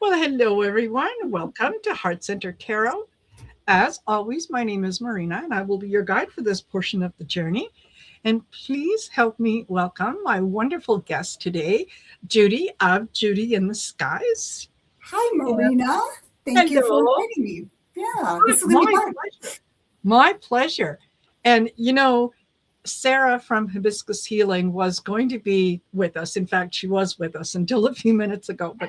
Well, hello, everyone. Welcome to Heart Center Tarot. As always, my name is Marina, and I will be your guide for this portion of the journey. And please help me welcome my wonderful guest today, Judy of Judy in the Skies. Hi, Yeah. Marina. Thank you for Hello. inviting me. Yeah, this is going to be My fun. pleasure. My pleasure. And Sarah from Hibiscus Healing was going to be with us. In fact, she was with us until a few minutes ago, but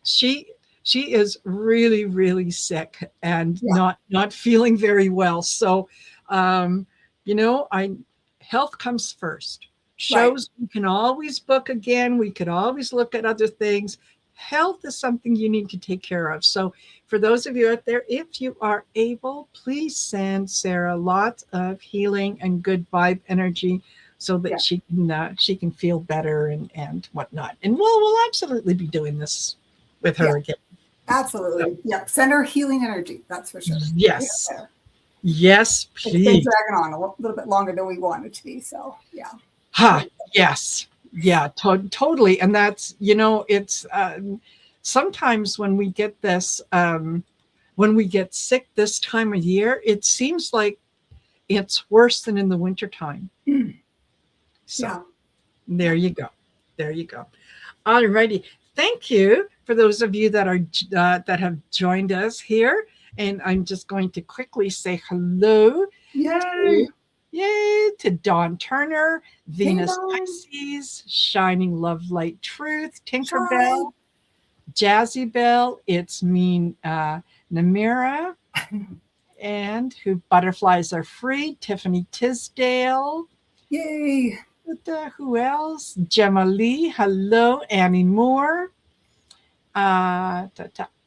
she she is really sick and Yeah, not feeling very well. So um I health comes first. right. Shows we can always book again, we could always look at other things. Health is something you need to take care of. So for those of you out there, if you are able, please send Sarah lots of healing and good vibe energy so that Yeah, she can feel better and whatnot. And we'll absolutely be doing this with yeah, her again. So, absolutely. Yeah, send her healing energy. That's for sure. Yeah, yes, there. yes, It's been please. dragging on a little bit longer than we want it to be. So, yeah. Ha, There yes, yeah, totally. And that's it's sometimes when we get sick this time of year, it seems like it's worse than in the wintertime. we go. So Yeah, there yeah. you go. There you go. Alrighty. Thank you for those of you that have joined us here. And I'm just going to quickly say hello Yay. to Dawn Turner, Hey, Venus Dawn. Pisces, Shining Love Light Truth, Shine. Tinkerbell, Jazzy Bell. It's me, Namira, and who butterflies are free, Tiffany Tisdale. Yay. Who else? Gemma Lee. Hello, Annie Moore.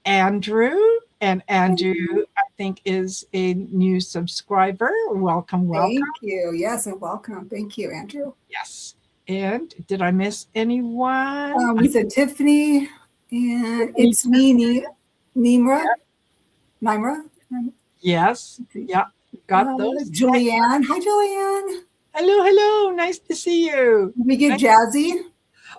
Andrew. And Andrew, I think, is a new subscriber. Welcome, welcome. Thank you. Yes, and welcome. Thank you, Andrew. Yes. And did I miss anyone? We said Tiffany, and Tiffany it's me, Nimra. Tisdale. Nimra. Yes. Yeah. Got those. Julianne. Hi, Julianne. Hello, hello. Nice to see you. Did we get Thank Jazzy?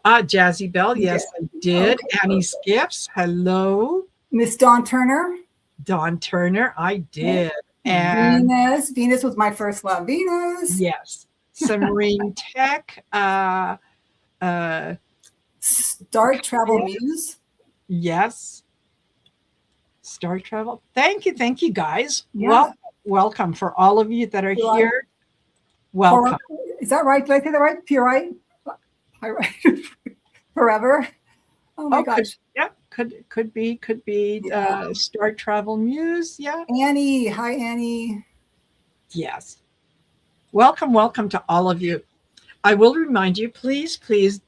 Jazzy Bell. We did. Yes, I did. Okay. Annie Skips. Hello. Miss Dawn Turner. Dawn Turner. I Okay. did. And Venus. Venus was my first love. Venus. yes, Submarine Tech. Uh, Start Travel Muse. yes, Star Travel. Thank you, guys. Yeah. Welcome for all of you that are Do I, here. Welcome. is that right? Did I say that right? Pure right? Right. Forever. Oh my Oh, gosh. could be Yeah. Star Travel Muse. Yeah, Annie. Hi, Annie. yes. Welcome to all of you. I will remind you, please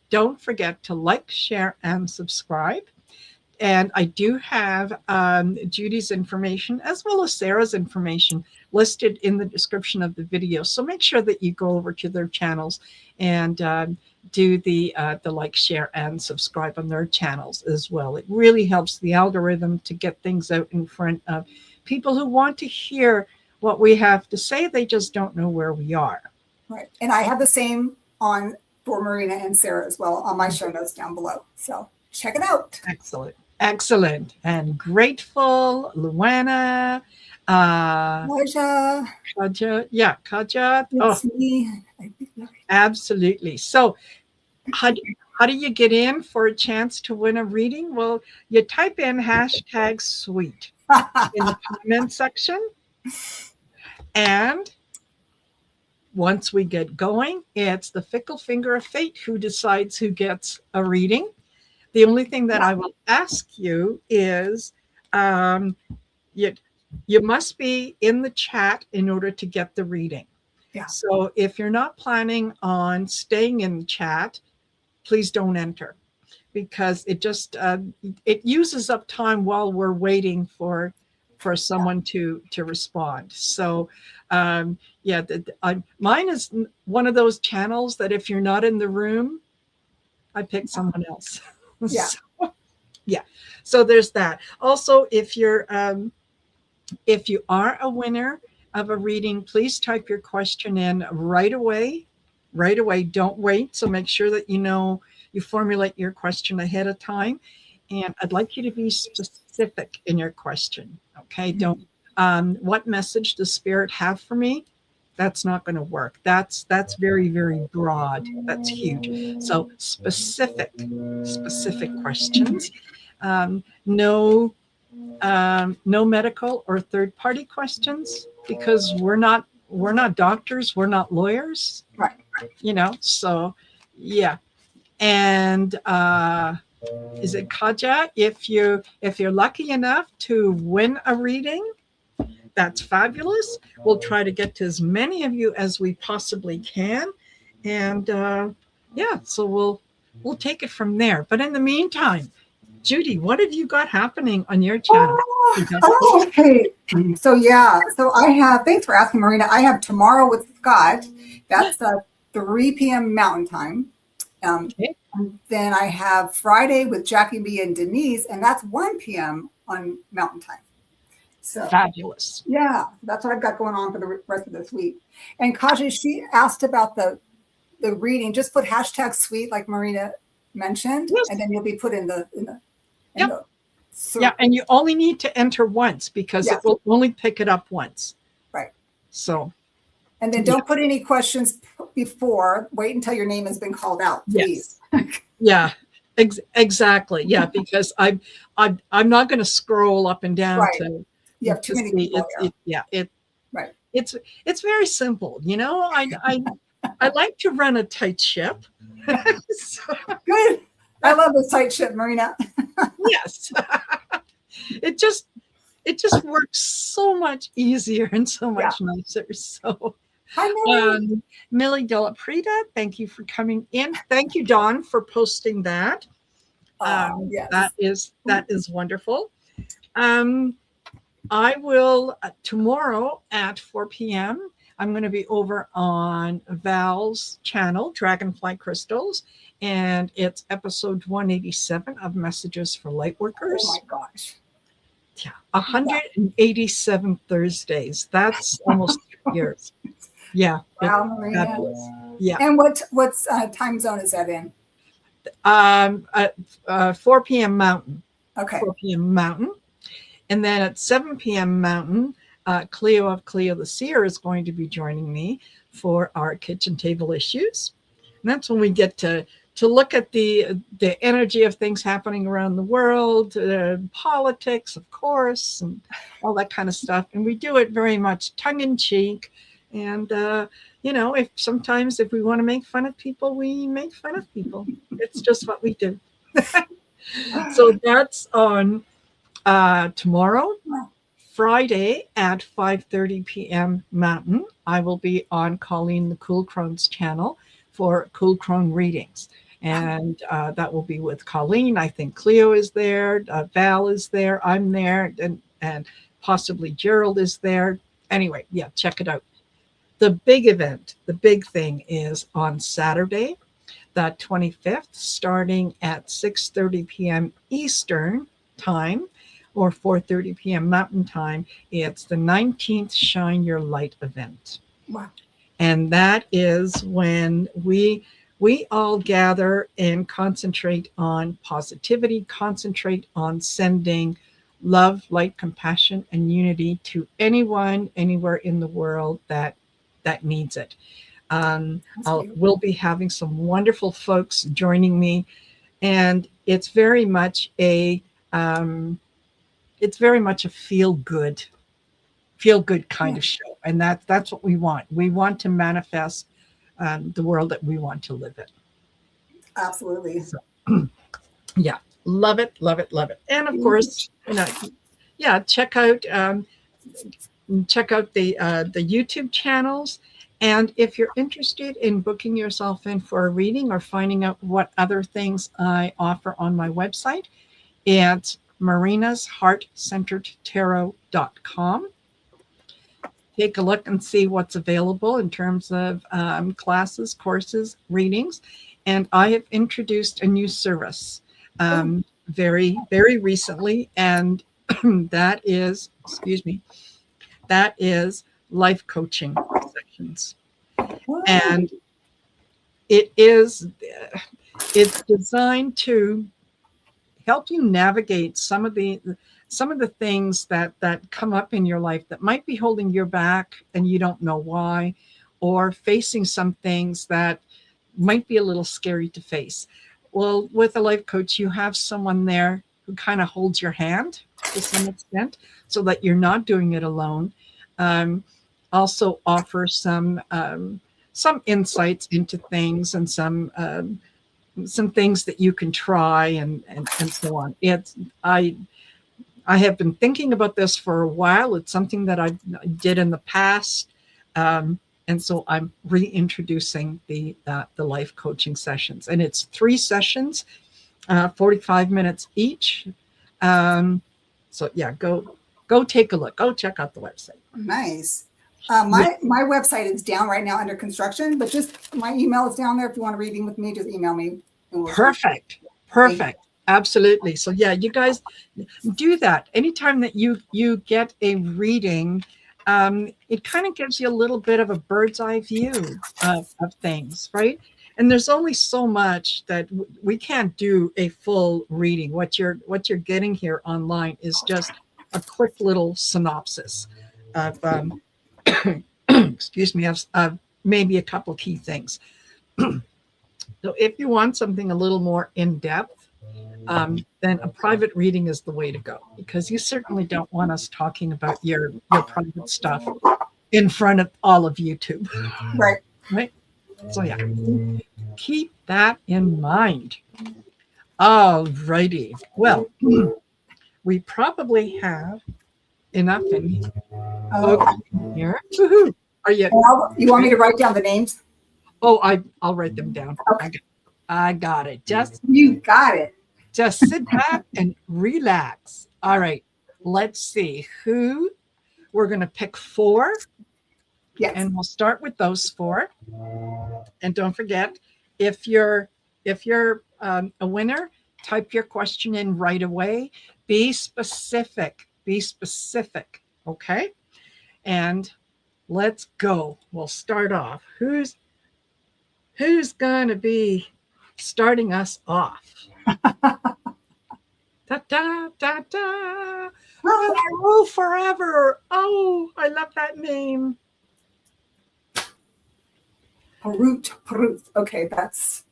don't forget to like, share, and subscribe. And I do have Judy's information as well as Sarah's information listed in the description of the video. So make sure that you go over to their channels and do the like, share, and subscribe on their channels as well. It really helps the algorithm to get things out in front of people who want to hear what we have to say. They just don't know where we are. Right. And I have the same on for Marina and Sara as well on my show notes down below. So check it out. Excellent. And grateful, Luana, Elijah. Kaja. Oh, It's me. absolutely. So how do you get in for a chance to win a reading? Well, you type in #sweet in the comment section. And once we get going, it's the fickle finger of fate who decides who gets a reading. The only thing that I will ask you is you, you must be in the chat in order to get the reading. Yeah. So if you're not planning on staying in the chat, please don't enter because it uses up time while we're waiting for someone to respond. So mine is one of those channels that if you're not in the room, I pick someone else. Yeah. So there's that. Also, if you are a winner of a reading, please type your question in right away. Don't wait. So make sure that you formulate your question ahead of time. and I'd like you to be specific in your question. Okay, don't. What message does Spirit have for me? That's not going to work. That's very, very broad. That's huge. So specific questions. No, no medical or third party questions, because we're not doctors, we're not lawyers, Right. So yeah. And is it Kaja? If you're lucky enough to win a reading, that's fabulous. We'll try to get to as many of you as we possibly can, and yeah, so we'll take it from there. But in the meantime, Judy, what have you got happening on your channel? Oh, okay. So yeah, so I have, thanks for asking, Marina. I have tomorrow with Scott. That's 3 p.m. Mountain Time. Okay. And then I have Friday with Jackie B and Denise, and that's 1 p.m. on Mountain Time. So Fabulous. yeah, that's what I've got going on for the rest of this week. And Kaja, she asked about the reading. Just put hashtag sweet, like Marina mentioned, Yes. and then you'll be put in the Yep. Yeah, and you only need to enter once, because Yes. it will only pick it up once. Right. So. And then don't put any questions before. Wait until your name has been called out, please. Yes. Yeah. Exactly. Yeah, because I'm not going to scroll up and down Right. to. You have too many people here. Right. It's very simple. I like to run a tight ship. So, good. I love this tight ship, Marina. yes. It just works so much easier and so much nicer. So, hi, Millie. Millie Della Prida, thank you for coming in. Thank you, Dawn, for posting that. Yes. That is wonderful. I will tomorrow at 4 p.m. I'm going to be over on Val's channel, Dragonfly Crystals, and it's episode 187 of Messages for Lightworkers. Oh my gosh. Yeah, 187 Thursdays. That's almost 2 years. Yeah. Wow, Marina. Yeah. And what's time zone is that in? 4 p.m. Mountain. Okay. 4 p.m. Mountain. And then at 7 p.m. Mountain, Cleo of Cleo the Seer is going to be joining me for our kitchen table issues. And that's when we get to look at the energy of things happening around the world, politics, of course, and all that kind of stuff. And we do it very much tongue in cheek. And, if sometimes if we want to make fun of people, we make fun of people. It's just what we do. So that's on tomorrow, Friday at 5:30 p.m. Mountain. I will be on Colleen the Cool Crone's channel for Cool Crone readings. And that will be with Colleen. I think Cleo is there. Val is there. I'm there. And possibly Gerald is there. Anyway, yeah, check it out. The big event, the big thing is on Saturday, the 25th, starting at 6:30 p.m. Eastern time or 4:30 p.m. Mountain time. It's the 19th Shine Your Light event. Wow. And that is when we all gather and concentrate on positivity, concentrate on sending love, light, compassion, and unity to anyone, anywhere in the world that needs it. We'll be having some wonderful folks joining me, and it's very much a feel good kind of show, and that's what we want. We want to manifest the world that we want to live in. Absolutely. So, yeah, love it. And of course, check out the YouTube channels. And if you're interested in booking yourself in for a reading or finding out what other things I offer on my website, it's marinasheartcenteredtarot.com. Take a look and see what's available in terms of classes, courses, readings. And I have introduced a new service very, very recently, and that is life coaching sessions. And it's designed to help you navigate some of the things that come up in your life that might be holding you back and you don't know why, or facing some things that might be a little scary to face. Well, with a life coach, you have someone there who kind of holds your hand to some extent so that you're not doing it alone. Um, Also offer some insights into things and some things that you can try and so on. I have been thinking about this for a while. It's something that I did in the past. And so I'm reintroducing the life coaching sessions, and it's 3 sessions, 45 minutes each. So yeah, go take a look. Go check out the website. Nice. My website is down right now under construction, but just my email is down there. If you want a reading with me, just email me. Perfect. Absolutely. So yeah, you guys do that. Anytime that you get a reading, it kind of gives you a little bit of a bird's eye view of things, right? And there's only so much that we can't do a full reading. What you're getting here online is just a quick little synopsis of excuse me, of maybe a couple key things. So if you want something a little more in depth, then a private reading is the way to go, because you certainly don't want us talking about your private stuff in front of all of YouTube. Right. Right. So yeah, keep that in mind. All righty. Well, we probably have enough in here. Woohoo. Are you? You want me to write down the names? Oh, I'll write them down. Okay. I got it. You got it. Just sit back and relax. All right. Let's see who we're going to pick 4. Yes. And we'll start with those 4. And don't forget, if you're a winner, type your question in right away. Be specific. Be specific. Okay. And let's go. We'll start off. Who's going to be starting us off? Da, da, da, da. Oh, forever. Oh, I love that name. Perut. Okay, that's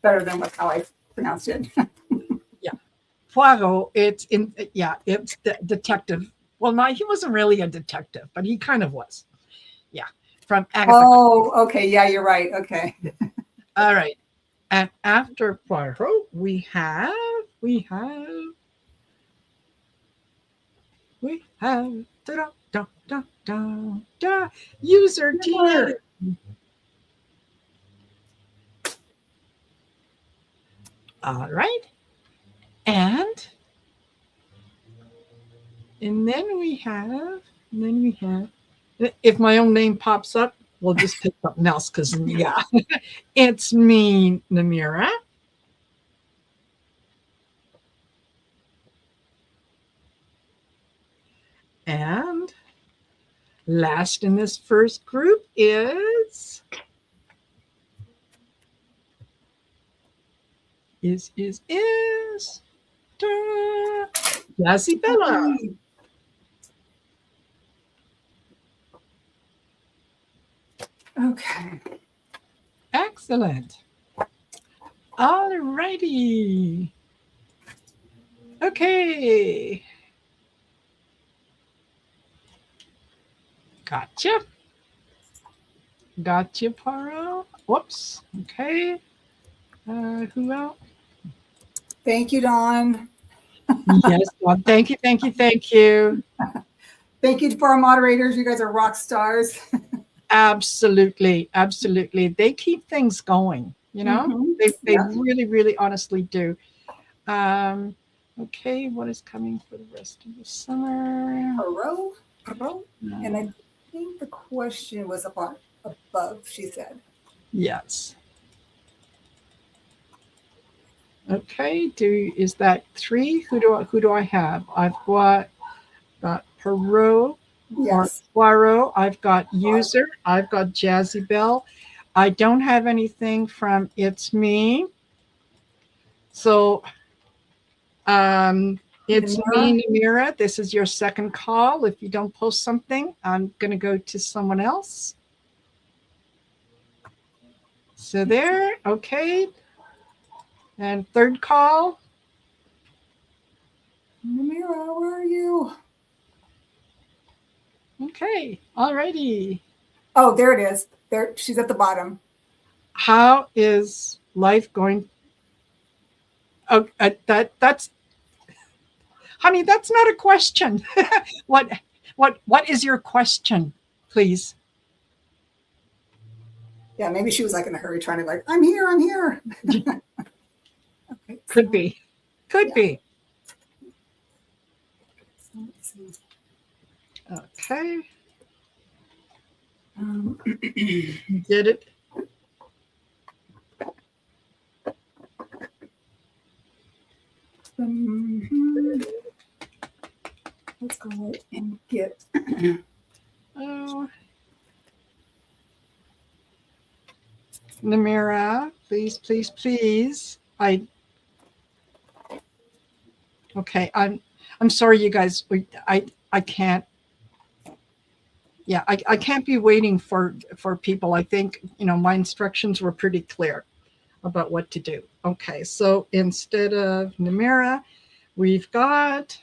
better than how I pronounced it. Yeah. Poirot, it's the detective. Well, no, he wasn't really a detective, but he kind of was. Yeah. From Agatha. Oh, okay. Yeah, you're right. Okay. All right. And after Poirot, we have da, da, da, da, da, user Tina. All right. And then we have, if my own name pops up, we'll just pick something else, because yeah, it's me, Namira. And last in this first group is Lassie Bella. Okay. Excellent. All righty. Okay. Gotcha, Paro. Whoops. Okay. Who else? Thank you, Dawn. Yes, Dawn. Thank you. Thank you for our moderators. You guys are rock stars. Absolutely. They keep things going. They really, really honestly do. Okay, what is coming for the rest of the summer? Perot. And I think the question was above, she said. Yes. Okay, is that 3? Who do I have? I've got Perot. Yes. Poirot. I've got user. I've got Jazzy Bell. I don't have anything from It's Me. So It's Namira? me, Namira. This is your second call. If you don't post something, I'm going to go to someone else. So there, okay. And third call. Namira, where are you? Okay, alrighty. Oh, there it is. There, she's at the bottom. How is life going? Oh, that's honey. That's not a question. what what is your question, please? Yeah, maybe she was like in a hurry, trying to like, I'm here, I'm here. Okay, Could be, could yeah. be. Let's see. Okay, Um, did it. mhm. Let's go ahead and get. Oh, Namira, please, please, please. Okay. I'm sorry, you guys. I can't. Yeah, I can't be waiting for people. I think my instructions were pretty clear about what to do. Okay, so instead of Namira, we've got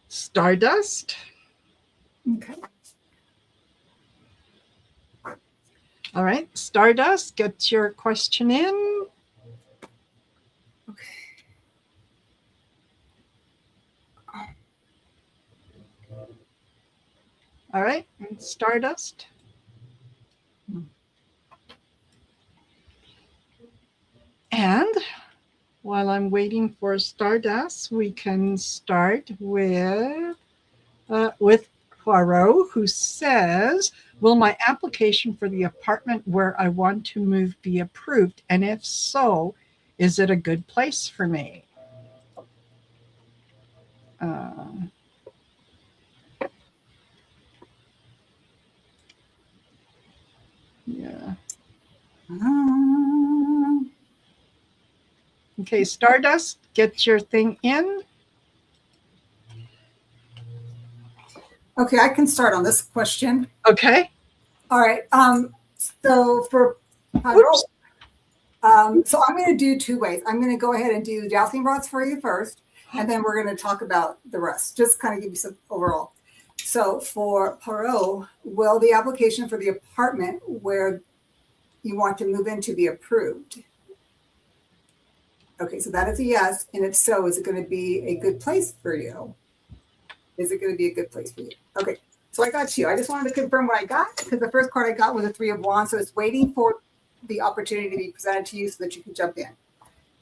Stardust. Okay. All right, Stardust, get your question in. Okay. All right, Stardust. And while I'm waiting for Stardust, we can start with Poirot, who says, "Will my application for the apartment where I want to move be approved? And if so, is it a good place for me?" Yeah. Okay, Stardust, get your thing in. Okay, I can start on this question. Okay. All right. So for Oops. so I'm going to do two ways. I'm going to go ahead and do jousting rods for you first, and then we're going to talk about the rest. Just kind of give you some overall. So for Poirot, will the application for the apartment where you want to move into be approved? Okay, so that is a yes. And if so, is it going to be a good place for you? Is it going to be a good place for you? Okay, so I got you. I just wanted to confirm what I got because the first card I got was a 3 of Wands. So it's waiting for the opportunity to be presented to you so that you can jump in.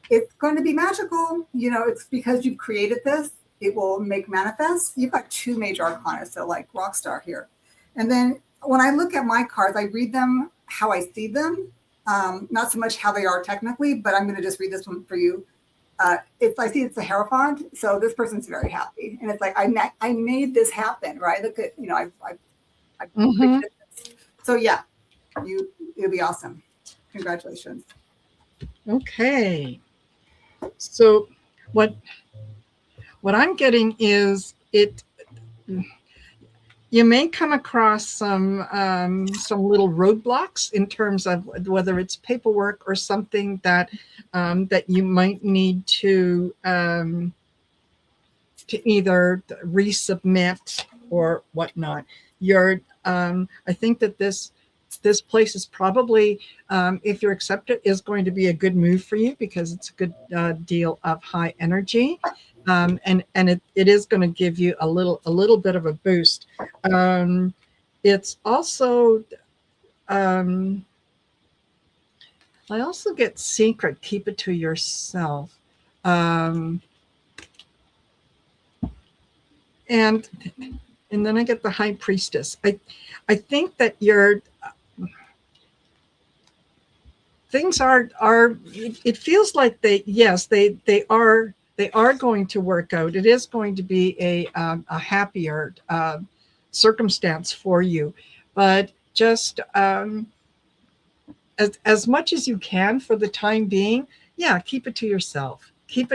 It's going to be magical. It's because you've created this. It will make manifest. You've got 2 major arcana, so like rock star here. And then when I look at my cards, I read them how I see them, not so much how they are technically, but I'm going to just read this one for you. I see it's a Hierophant, so this person's very happy, and it's like I made this happen, right? Look at I created this. So yeah, it'll be awesome. Congratulations. Okay. So what I'm getting is you may come across some little roadblocks in terms of whether it's paperwork or something that you might need to either resubmit or whatnot. I think that this place is probably, if you're accepted, is going to be a good move for you because it's a good deal of high energy. And it is going to give you a little bit of a boost. It's also, I also get secret, keep it to yourself. And then I get the High Priestess. I think that things are it feels like they are going to work out. It is going to be a happier circumstance for you, but just as much as you can for the time being, yeah, keep it to yourself. keep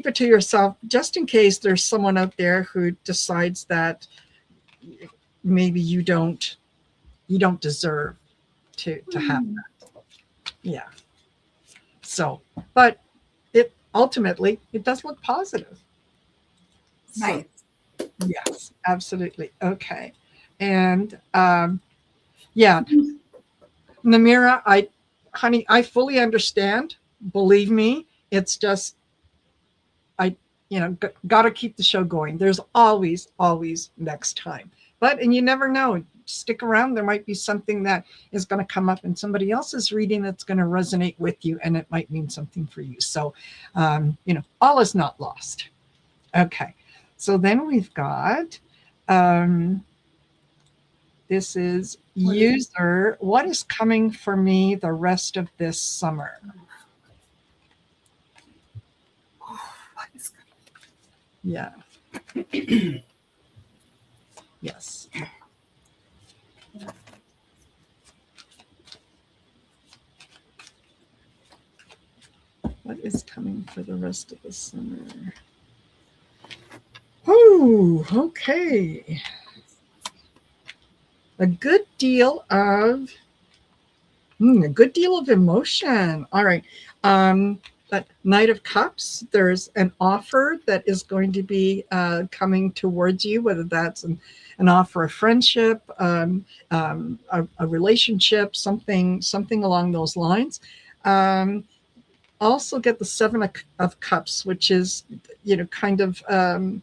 it to yourself, just in case there's someone out there who decides that maybe you don't deserve to have that. Yeah. So, but it ultimately it does look positive. So, Nice. yes, absolutely. Okay. And yeah, Namira, honey, I fully understand. Believe me, it's just I, got to keep the show going. There's always next time. And you never know. Stick around. There might be something that is going to come up in somebody else's reading that's going to resonate with you, and it might mean something for you. So, all is not lost. Okay. So then we've got, this is user. What is coming for me the rest of this summer? Yeah. Yes. What is coming for the rest of the summer? Oh, okay. A good deal of emotion. All right. That Knight of Cups, there's an offer that is going to be coming towards you, whether that's an offer of friendship, a relationship, something along those lines. Also get the Seven of Cups, which is, kind of a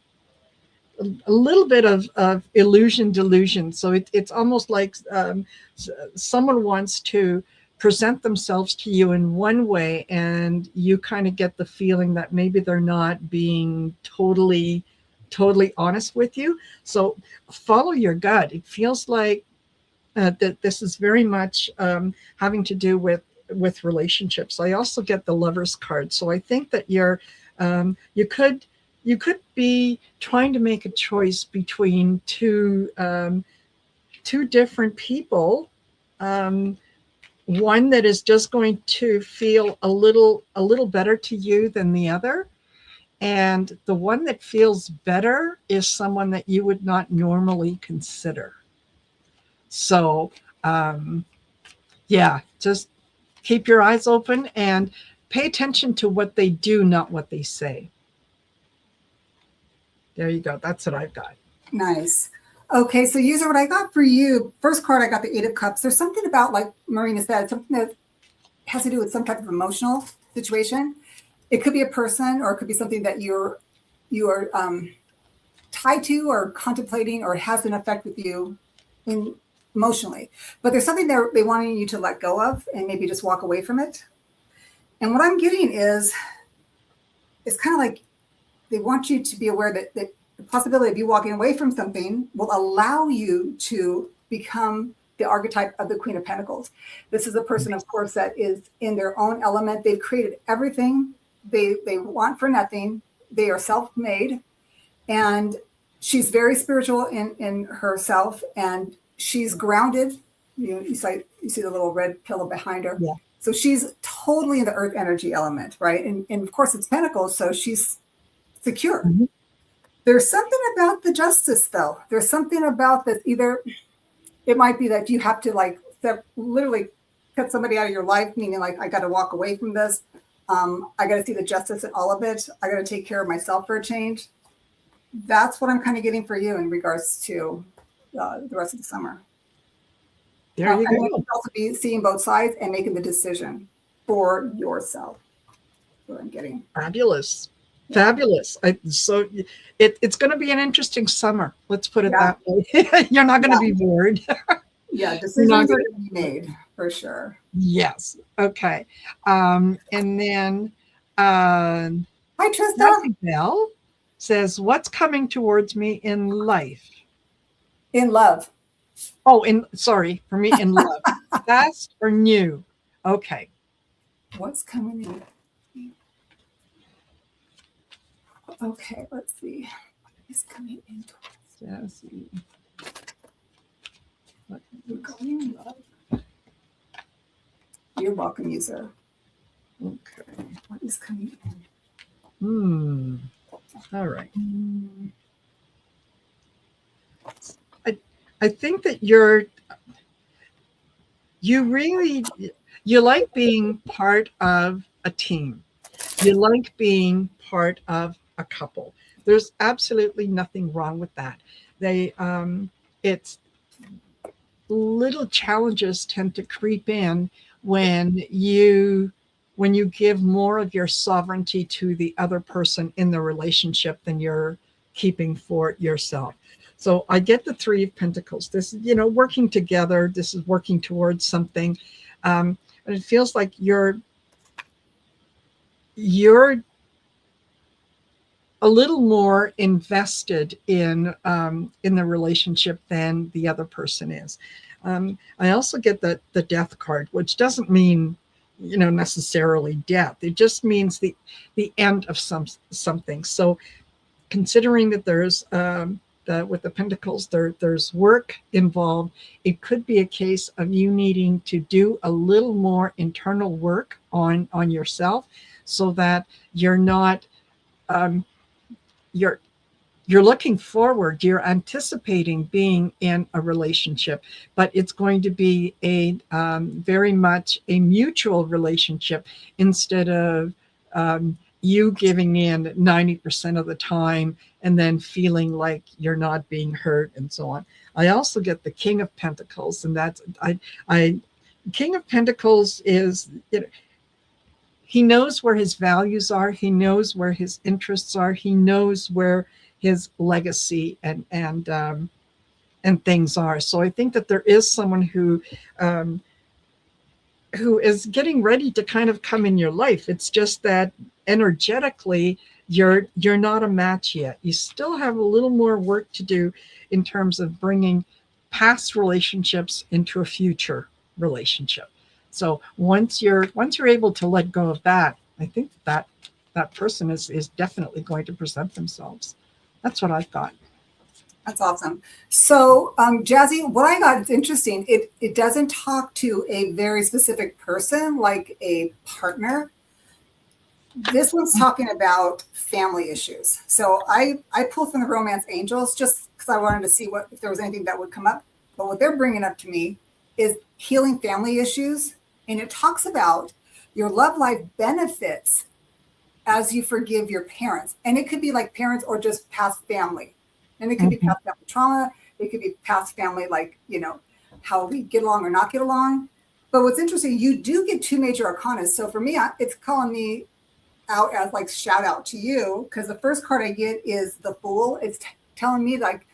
little bit of illusion delusion. So it's almost like someone wants to present themselves to you in one way, and you kind of get the feeling that maybe they're not being totally honest with you. So follow your gut. It feels like that this is very much having to do with relationships. I also get the Lover's card, so I think that you could be trying to make a choice between two different people. One that is just going to feel a little better to you than the other, and the one that feels better is someone that you would not normally consider. So, yeah, just keep your eyes open and pay attention to what they do, not what they say. There you go. That's what I've got. Nice. Okay, so user, what I got for you, first card, I got the Eight of Cups. There's something about, like Marina said, something that has to do with some type of emotional situation. It could be a person, or it could be something that you are tied to or contemplating, or has an effect with you emotionally. But there's something they wanting you to let go of and maybe just walk away from it. And what I'm getting is, it's kind of like they want you to be aware that the possibility of you walking away from something will allow you to become the archetype of the Queen of Pentacles. This is a person, of course, that is in their own element. They've created everything they want for nothing. They are self-made, and she's very spiritual in herself, and she's grounded. You see the little red pillow behind her. Yeah. So she's totally in the earth energy element, right? And of course, it's Pentacles, so she's secure. Mm-hmm. There's something about the Justice, though. There's something about that. Either it might be that you have to literally cut somebody out of your life, meaning I got to walk away from this. I got to see the justice in all of it. I got to take care of myself for a change. That's what I'm kind of getting for you in regards to the rest of the summer. There you go. And also be seeing both sides and making the decision for yourself. That's what I'm getting. Fabulous. Fabulous. So it's going to be an interesting summer. Let's put it that way. You're not going to be bored. Yeah, decisions are going to be made for sure. Yes. Okay. And then hi, Trista. Bell says, "What's coming towards me in life?" In love. Oh, sorry, for me in love. Past or new? Okay. What's coming in? Okay, let's see. What is coming in towards Sassy. You're welcome, user. Okay. What is coming in. All right. I think that you like being part of a team. You like being part of a couple. There's absolutely nothing wrong with that. It's little challenges tend to creep in when you give more of your sovereignty to the other person in the relationship than you're keeping for yourself. So I get the Three of Pentacles. This is, working together. This is working towards something. And it feels like you're a little more invested in the relationship than the other person is. I also get the Death card, which doesn't mean necessarily death. It just means the end of something. So considering that there's with the Pentacles, there's work involved. It could be a case of you needing to do a little more internal work on yourself, so that you're not you're looking forward, you're anticipating being in a relationship, but it's going to be a very much a mutual relationship, instead of you giving in 90% of the time and then feeling like you're not being heard and so on. I also get the King of Pentacles, and that's King of Pentacles is, he knows where his values are. He knows where his interests are. He knows where his legacy and things are. So I think that there is someone who is getting ready to kind of come in your life. It's just that energetically, you're not a match yet. You still have a little more work to do in terms of bringing past relationships into a future relationship. So once you're able to let go of that, I think that person is definitely going to present themselves. That's what I've got. That's awesome. So, Jazzy, what I got is interesting. It doesn't talk to a very specific person, like a partner. This one's talking about family issues. So I pulled from the Romance Angels just because I wanted to see if there was anything that would come up. But what they're bringing up to me is healing family issues. And it talks about your love life benefits as you forgive your parents. And it could be like parents or just past family. And it could be past family trauma. It could be past family, like, how we get along or not get along. But what's interesting, you do get two major arcanas. So for me, it's calling me out as like shout out to you, because the first card I get is the Fool. It's telling me like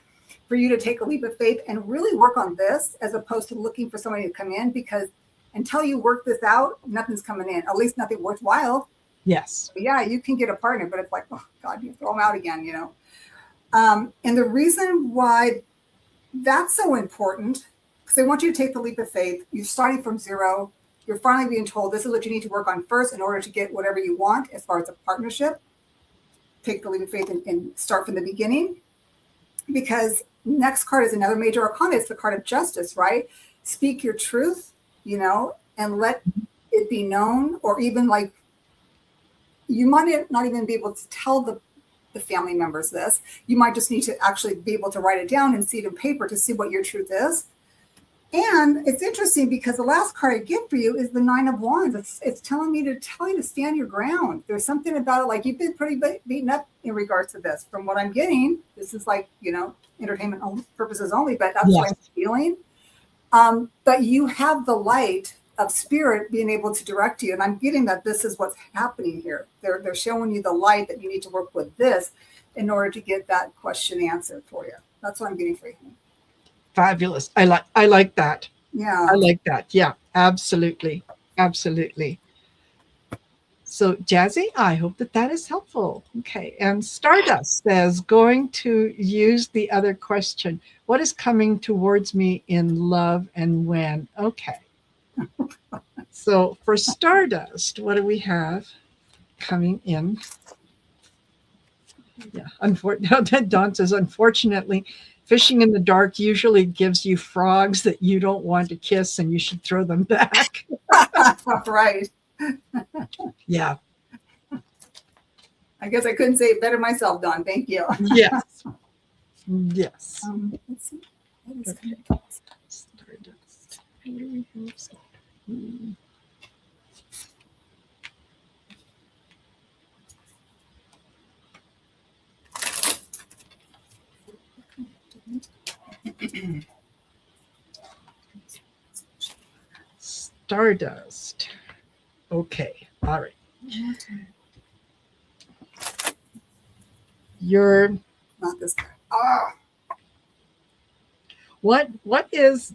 for you to take a leap of faith and really work on this, as opposed to looking for somebody to come in, because until you work this out, nothing's coming in, at least nothing worthwhile. Yes. Yeah, you can get a partner, but it's like, oh God, you throw them out again, And the reason why that's so important, because they want you to take the leap of faith. You're starting from zero. You're finally being told this is what you need to work on first in order to get whatever you want as far as a partnership. Take the leap of faith and start from the beginning. Because next card is another major arcana. It's the card of justice, right? Speak your truth, and let it be known, or even like you might not even be able to tell the family members this. You might just need to actually be able to write it down and see it in paper to see what your truth is. And it's interesting because the last card I get for you is the Nine of Wands. It's telling me to tell you to stand your ground. There's something about it, like you've been pretty beaten up in regards to this. From what I'm getting, this is like, entertainment purposes only, but that's what I'm feeling. But you have the light of spirit being able to direct you. And I'm getting that this is what's happening here. They're showing you the light that you need to work with this in order to get that question answered for you. That's what I'm getting for you. Fabulous. I like that. Yeah. I like that. Yeah, absolutely. Absolutely. So Jazzy, I hope that is helpful. Okay. And Stardust says, going to use the other question. What is coming towards me in love and when? Okay. So for Stardust, what do we have coming in? Yeah. Don says, unfortunately, fishing in the dark usually gives you frogs that you don't want to kiss, and you should throw them back. Right. Yeah. I guess I couldn't say it better myself, Dawn. Thank you. Yes. Yes. Let's see. What is Okay. coming? Stardust. What do we have? Hmm. Stardust. Okay. All right. You're Not this guy. Ah, what is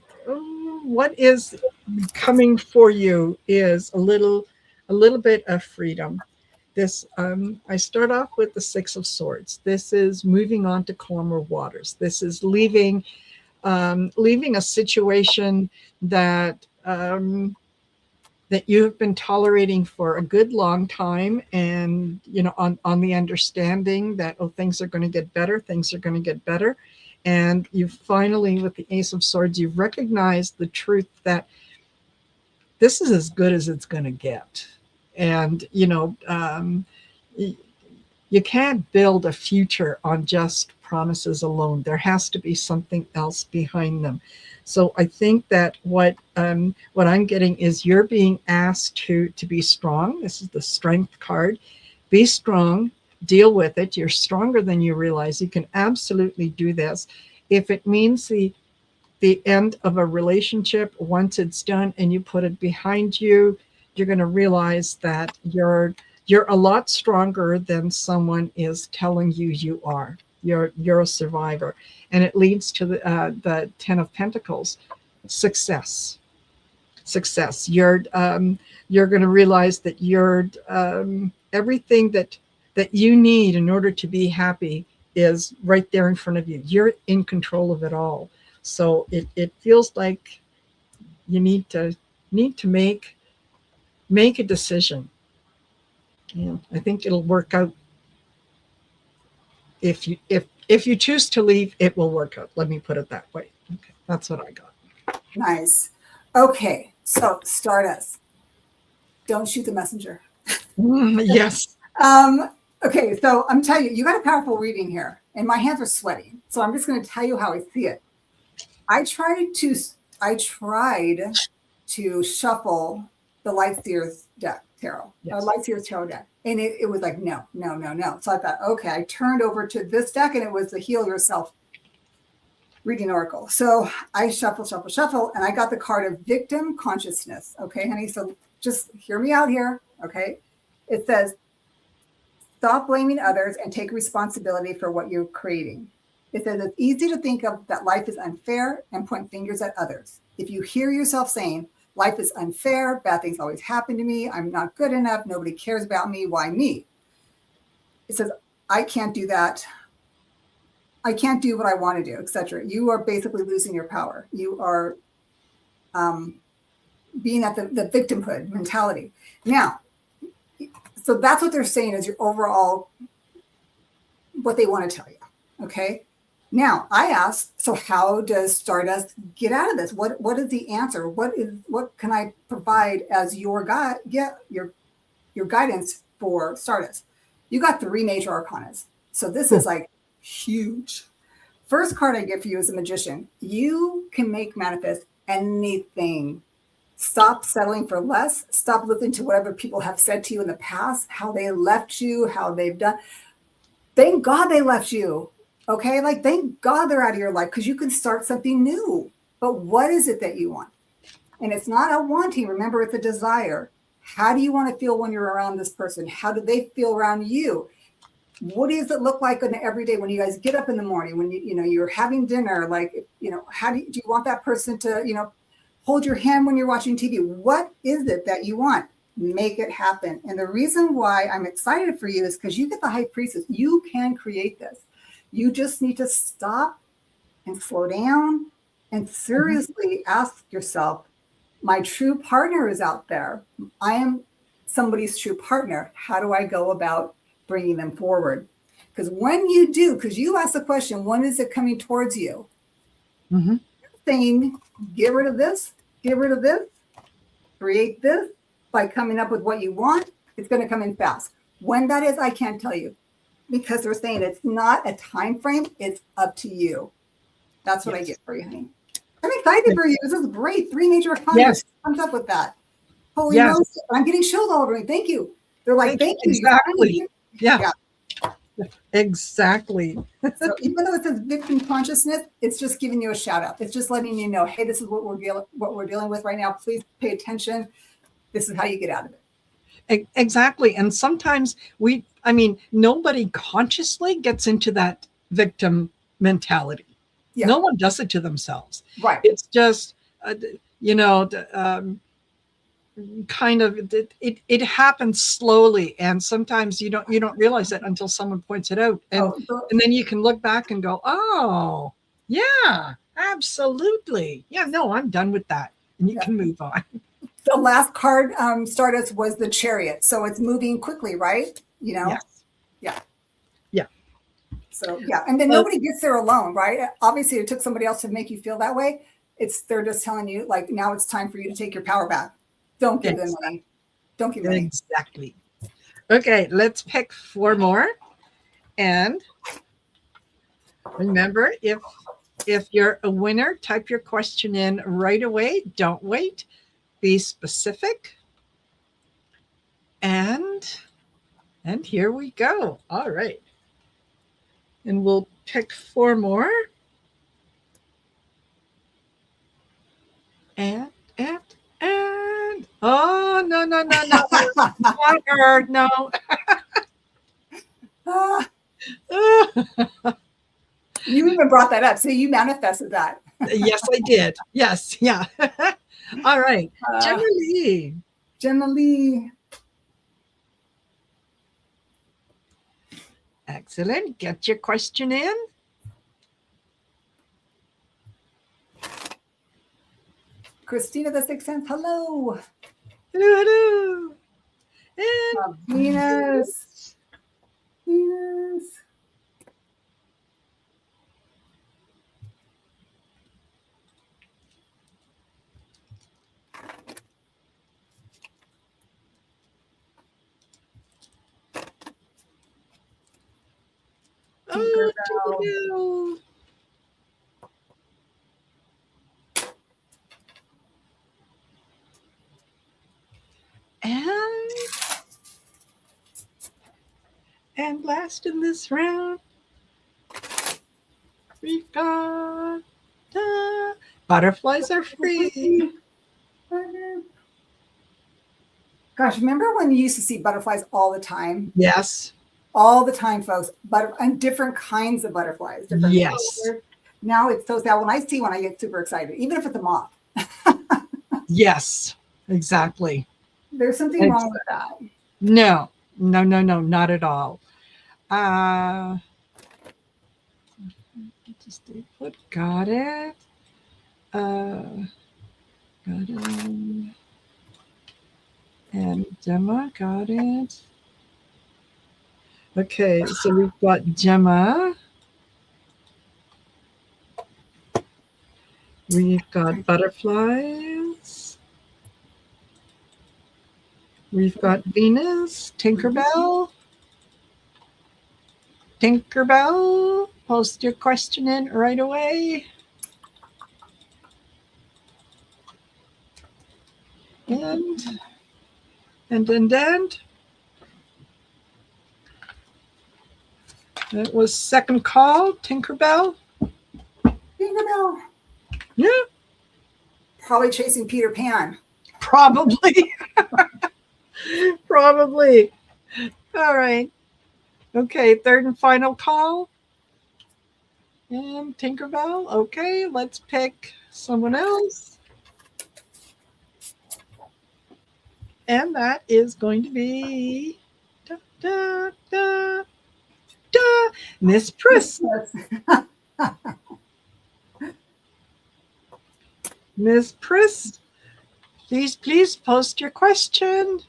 coming for you is a little bit of freedom. This I start off with the Six of Swords. This is moving on to calmer waters. This is leaving a situation that that you've been tolerating for a good long time, and on the understanding that, oh, things are going to get better, things are going to get better. And you finally, with the Ace of Swords, you've recognized the truth that this is as good as it's going to get. And you can't build a future on just promises alone. There has to be something else behind them. So I think that what I'm getting is you're being asked to be strong. This is the Strength card. Be strong. Deal with it. You're stronger than you realize. You can absolutely do this. If it means the end of a relationship, once it's done and you put it behind you, you're going to realize that you're a lot stronger than someone is telling you you are. You're a survivor. And it leads to the Ten of Pentacles. Success. You're going to realize that you're everything that you need in order to be happy is right there in front of you. You're in control of it all. So it feels like you need to make a decision. Yeah, I think it'll work out. If you choose to leave, it will work out. Let me put it that way. Okay, that's what I got. nice. Okay, so Stardust. Don't shoot the messenger. Yes. Okay, so I'm telling you, you got a powerful reading here, and my hands are sweating. So I'm just going to tell you how I see it. I tried to shuffle the Lightseer's deck tarot, Yes. Lightseer's tarot deck, and it was like no. So I thought, okay, I turned over to this deck, and it was the Heal Yourself reading oracle. So I shuffle, and I got the card of victim consciousness. Okay, honey. So just hear me out here. Okay, it says stop blaming others and take responsibility for what you're creating. It says it's easy to think of that life is unfair and point fingers at others. If you hear yourself saying, life is unfair, bad things always happen to me, I'm not good enough, nobody cares about me, why me? It says, I can't do that. I can't do what I want to do, etc. You are basically losing your power. You are being at the victimhood mentality. Now, so that's what they're saying is your overall, what they want to tell you. Okay. Now I asked, so how does Stardust get out of this? What is the answer? What can I provide as your guide? Your guidance for Stardust. You got 3 major arcanas. So this is like huge. First card I get for you is a magician. You can make manifest anything. Stop settling for less. Stop listening to whatever people have said to you in the past, how they left you, how they've done. Thank God they left you. Okay. Like, thank God they're out of your life because you can start something new. But what is it that you want? And it's not a wanting. Remember, it's a desire. How do you want to feel when you're around this person? How do they feel around you? What does it look like on every day when you guys get up in the morning, when you're having dinner? Like, how do you want that person to, hold your hand when you're watching TV? What is it that you want? Make it happen. And the reason why I'm excited for you is because you get the High Priestess. You can create this. You just need to stop and slow down and seriously ask yourself, my true partner is out there. I am somebody's true partner. How do I go about bringing them forward? Because when you do, because you ask the question, when is it coming towards you? Mm-hmm. Saying, get rid of this, create this by coming up with what you want. It's going to come in fast. When that is, I can't tell you, because they're saying it's not a time frame. It's up to you. That's what I get for you, honey. I'm excited for you. This is great. 3 major conduits. Comes up with that. Holy moly! I'm getting chills all over me. Thank you. They're like, thank you. Exactly. Yeah. Exactly. So even though it says victim consciousness, it's just giving you a shout out. It's just letting you know, hey, this is what we're dealing with right now. Please pay attention. This is how you get out of it. Exactly. And sometimes nobody consciously gets into that victim mentality. Yeah. No one does it to themselves. Right. It's just, kind of it happens slowly, and sometimes you don't realize it until someone points it out, and then you can look back and go, oh yeah, absolutely, yeah, no, I'm done with that, and you can move on. The last card Stardust was the Chariot, so it's moving quickly, right? Yes. Yeah. So yeah, and then nobody gets there alone, right? Obviously it took somebody else to make you feel that way. They're just telling you, like, now it's time for you to take your power back. Don't give them money. Don't give them money. Exactly. Okay, let's pick 4 more. And remember, if you're a winner, type your question in right away. Don't wait. Be specific. And here we go. All right. And we'll pick 4 more. And oh, no. Not her, no. You even brought that up. So you manifested that. Yes, I did. Yes. Yeah. All right. Gemma Lee. Excellent. Get your question in. Christina the Sixth Sense. Hello. Hello. And Venus. Tinkerbell. And last in this round, we've got butterflies are free. Gosh, remember when you used to see butterflies all the time? Yes. All the time, folks. And different kinds of butterflies. Different colors. Now it's so sad. When I see one, I get super excited, even if it's a moth. Yes, exactly. There's something wrong with that. No, not at all. Just stay put. Got it. Got it. And Gemma, got it. Okay, so we've got Gemma. We've got butterflies. We've got Venus, Tinkerbell. Tinkerbell, post your question in right away. And it was second call, Tinkerbell. Yeah. Probably chasing Peter Pan. Probably. Probably. All right. Okay, third and final call. And Tinkerbell. Okay, let's pick someone else. And that is going to be Miss Priss. Miss Priss, please post your question.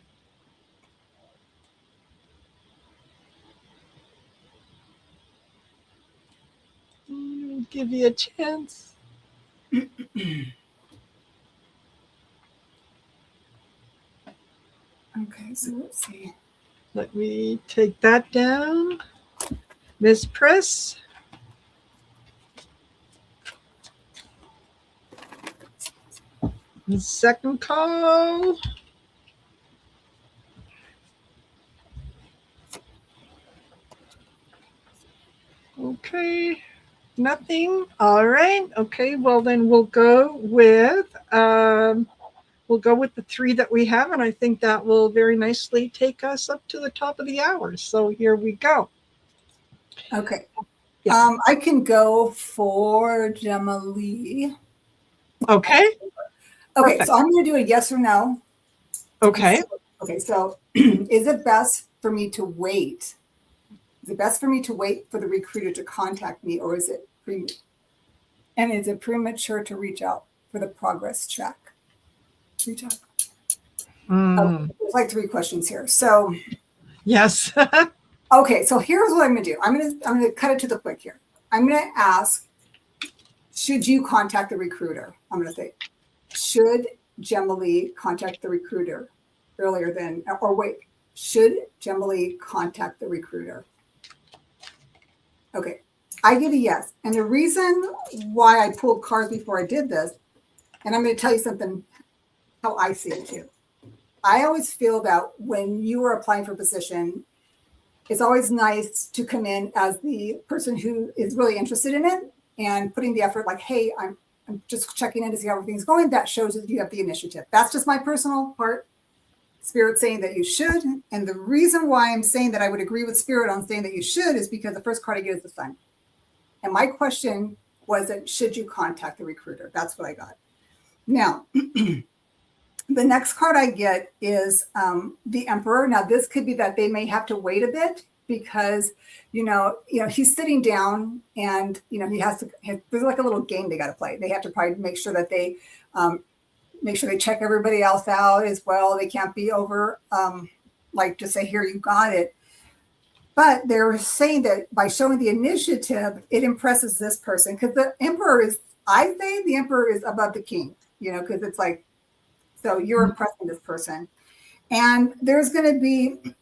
Give you a chance. Okay, so let's see. Let me take that down. Miss Priss. Second call. Okay. Nothing. All right. Okay. Well, then we'll go with the three that we have, and I think that will very nicely take us up to the top of the hour. So here we go. Okay. Yeah. I can go for Gemma Lee. Okay. Okay, Perfect. so I'm going to do a yes or no. Okay. Okay, so is it best for me to wait? Is it best for me to wait for the recruiter to contact me, or is it premature to reach out for the progress check? Reach out. Oh, there's like 3 questions here. So Yes. okay, so here's what I'm gonna do. I'm gonna cut it to the quick here. I'm gonna ask, should you contact the recruiter? I'm gonna say, should Gemma Lee contact the recruiter earlier than, or wait, should Gemma Lee contact the recruiter? Okay, I get a yes. And the reason why I pulled cards before I did this, and I'm going to tell you something, how I see it too. I always feel that when you are applying for a position, it's always nice to come in as the person who is really interested in it and putting the effort like, hey, I'm just checking in to see how everything's going. That shows that you have the initiative. That's just my personal part. Spirit saying that you should. And the reason why I'm saying that I would agree with Spirit on saying that you should is because the first card I get is the Sun. And my question was that should you contact the recruiter? That's what I got. Now, the next card I get is the Emperor. Now, this could be that they may have to wait a bit because, he's sitting down and, he has to, there's like a little game they got to play. They have to probably make sure that they check everybody else out as well. They can't be over, like to say, here, you got it. But they're saying that by showing the initiative, it impresses this person because the Emperor is, I say the Emperor is above the king, because it's like, so you're impressing this person. And there's going to be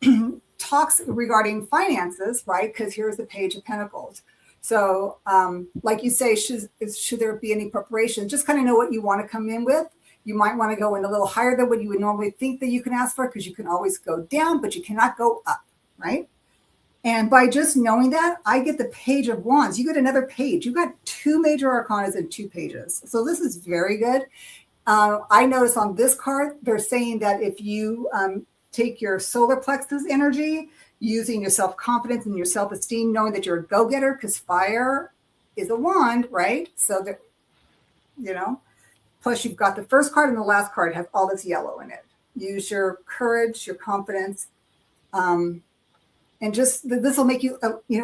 talks regarding finances, right? Because here's the Page of Pentacles. So like you say, should there be any preparation? Just kind of know what you want to come in with. You might want to go in a little higher than what you would normally think that you can ask for, because you can always go down, but you cannot go up, right? And by just knowing that, I get the Page of Wands. You get another page. You got 2 major arcanas and 2 pages. So this is very good. I notice on this card, they're saying that if you take your solar plexus energy, using your self-confidence and your self-esteem, knowing that you're a go-getter, because fire is a wand, right? So that, plus you've got the first card and the last card has all this yellow in it. Use your courage, your confidence, and just this will make you,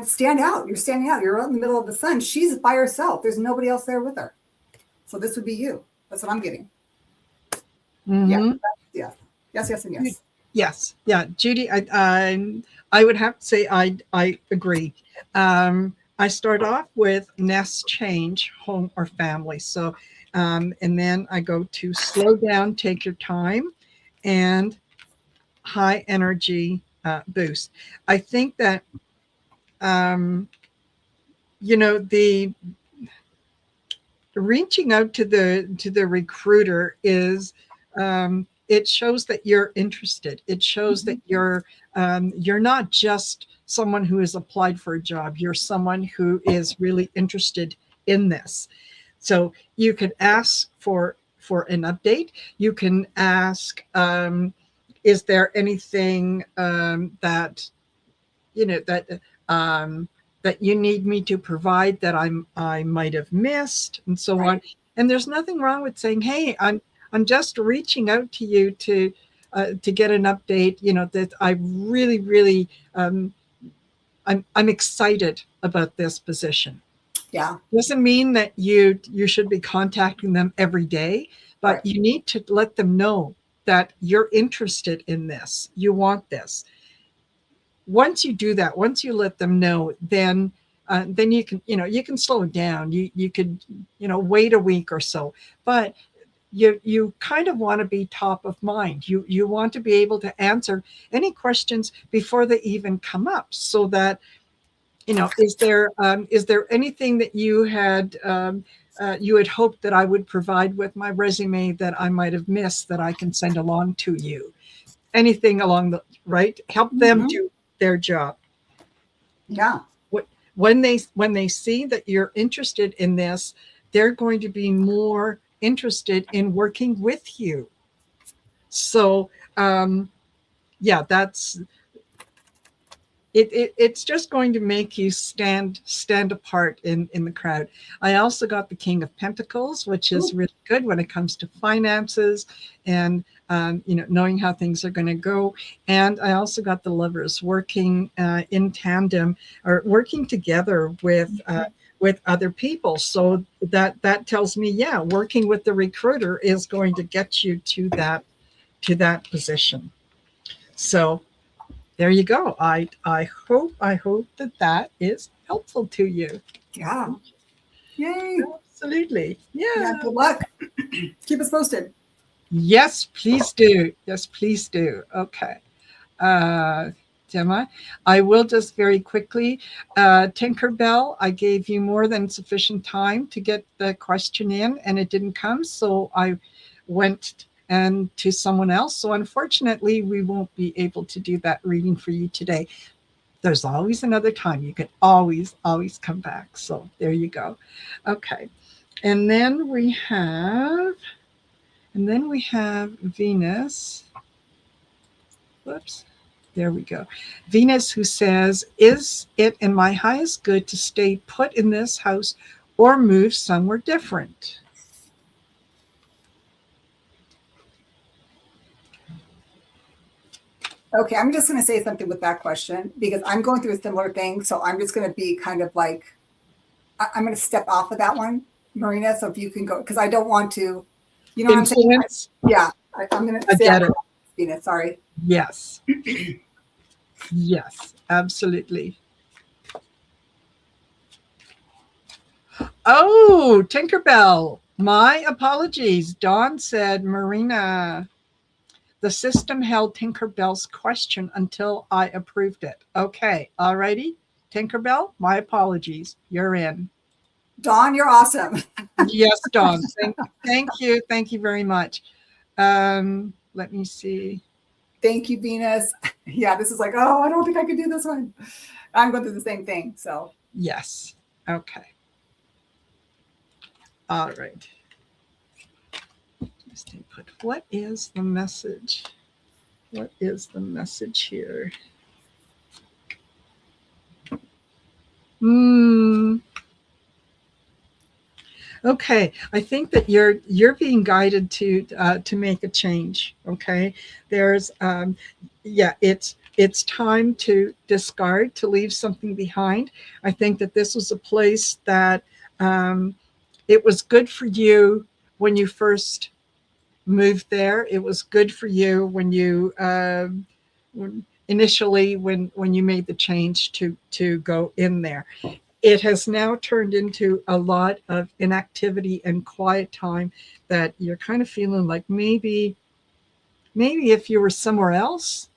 stand out. You're standing out. You're out in the middle of the sun. She's by herself. There's nobody else there with her. So this would be you. That's what I'm getting. Mm-hmm. Yeah. Yes, and yes. Yes. Yeah. Judy, I would have to say I agree. I start off with nest, change, home, or family. So, and then I go to slow down, take your time, and high energy boost. I think that, the reaching out to the recruiter is, it shows that you're interested. It shows that you're not just someone who has applied for a job. You're someone who is really interested in this. So you can ask for an update. You can ask, is there anything that that you need me to provide that I might have missed, and so on. And there's nothing wrong with saying, hey, I'm just reaching out to you to get an update, that I really, really, I'm excited about this position. Yeah. Doesn't mean that you should be contacting them every day, but you need to let them know that you're interested in this. You want this. Once you do that, once you let them know, then you can slow it down. You could wait a week or so, but you kind of want to be top of mind. You want to be able to answer any questions before they even come up, so that, is there anything that you had hoped that I would provide with my resume that I might have missed that I can send along to you? Anything along the right, help them Mhm. do their job. Yeah. When they see that you're interested in this, they're going to be more interested in working with you. So yeah, it's just going to make you stand apart in the crowd. I also got the King of Pentacles, which is Ooh. really good when it comes to finances and knowing how things are going to go. And I also got the Lovers, working in tandem or working together with other people. So that tells me, yeah, working with the recruiter is going to get you to that position. So there you go. I hope that is helpful to you. Yeah. Yay. Absolutely. Yeah. Yeah. Good luck. Keep us posted. Yes, please do. Yes, please do. Okay. Uh, Gemma, I will just very quickly. Tinkerbell, I gave you more than sufficient time to get the question in, and it didn't come, so I went and to someone else. So unfortunately, we won't be able to do that reading for you today. There's always another time. You can always come back. So there you go. Okay. And then we have Venus. Whoops. There we go. Venus, who says, "Is it in my highest good to stay put in this house or move somewhere different?" Okay, I'm just going to say something with that question because I'm going through a similar thing. So I'm just going to be kind of like, I'm going to step off of that one, Marina. So if you can go, because I don't want to, you know what I'm saying? Influence? Yeah, I'm going to I say get that, it. Venus. Sorry. Yes. Yes, absolutely. Oh, Tinkerbell. My apologies. Dawn said, "Marina, the system held Tinkerbell's question until I approved it." Okay. All righty. Tinkerbell, my apologies. You're in. Dawn, you're awesome. Yes, Dawn. Thank you. Thank you very much. Let me see. Thank you, Venus. Yeah, this is like, oh, I don't think I could do this one. I'm going through the same thing. So Yes. Okay. All right. Just input. What is the message? What is the message here? Hmm. Okay, I think that you're being guided to make a change. Okay, there's yeah, it's time to discard, to leave something behind. I think that this was a place that um, it was good for you when you first moved there. It was good for you when you initially when you made the change to go in there. It has now turned into a lot of inactivity and quiet time that you're kind of feeling like maybe if you were somewhere else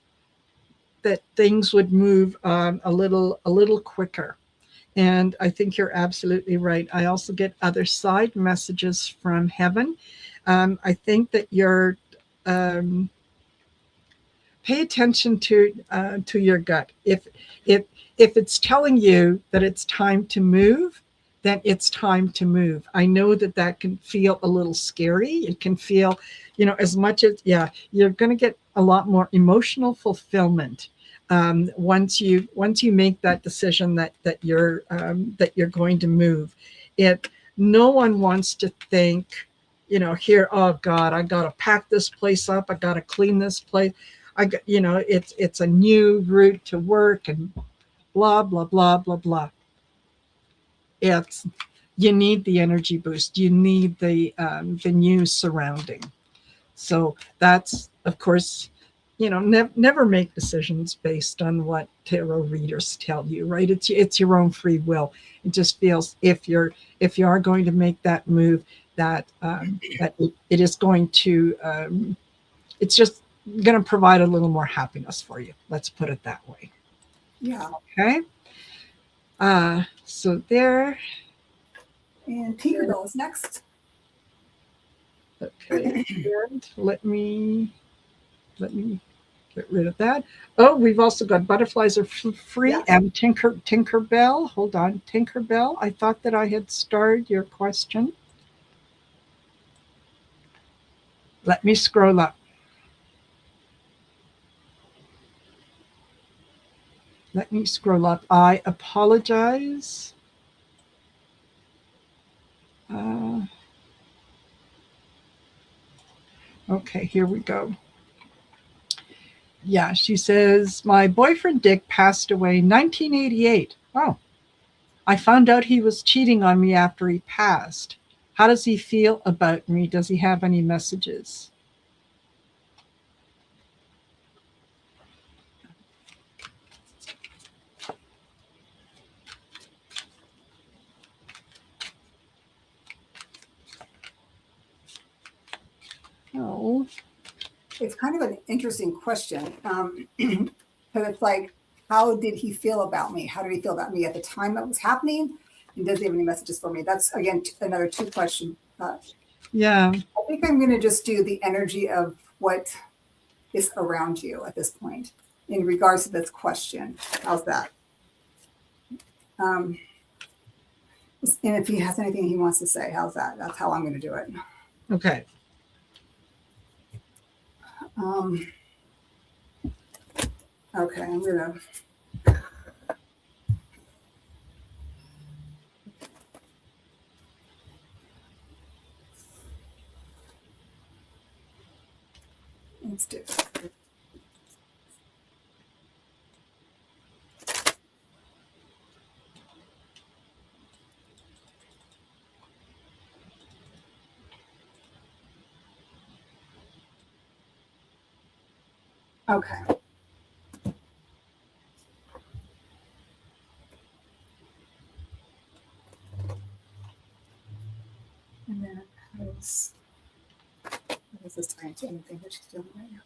that things would move a little quicker. And I think you're absolutely right. I also get other side messages from heaven. I think that you're um, pay attention to your gut. If it's telling you that it's time to move, then it's time to move. I know that can feel a little scary. It can feel, as much as, yeah, you're going to get a lot more emotional fulfillment once you make that decision that you're going to move. It No one wants to think, here, oh God, I got to pack this place up. I got to clean this place. I got, it's a new route to work and blah blah blah blah blah. It's You need the energy boost. You need the new surrounding. So that's, of course, never make decisions based on what tarot readers tell you, right? It's your own free will. It just feels if you are going to make that move, that that it is going to it's just going to provide a little more happiness for you. Let's put it that way. Yeah. Okay. So there. And Tinkerbell is next. Okay. And let me get rid of that. Oh, we've also got butterflies are free, Yeah. and Tinkerbell. Hold on, Tinkerbell. I thought that I had starred your question. Let me scroll up. Let me scroll up. I apologize. Okay, here we go. Yeah, she says, my boyfriend Dick passed away in 1988. Oh, I found out he was cheating on me after he passed. How does he feel about me? Does he have any messages? Oh, It's kind of an interesting question. Because it's like, how did he feel about me? How did he feel about me at the time that was happening? And does he have any messages for me? That's, again, another 2 question. yeah. I think I'm going to just do the energy of what is around you at this point in regards to this question. How's that? And if he has anything he wants to say, how's that? That's how I'm going to do it. Okay. Okay, I'm going to. Let's do it. Okay. And then what is this tying to anything that she's doing right now?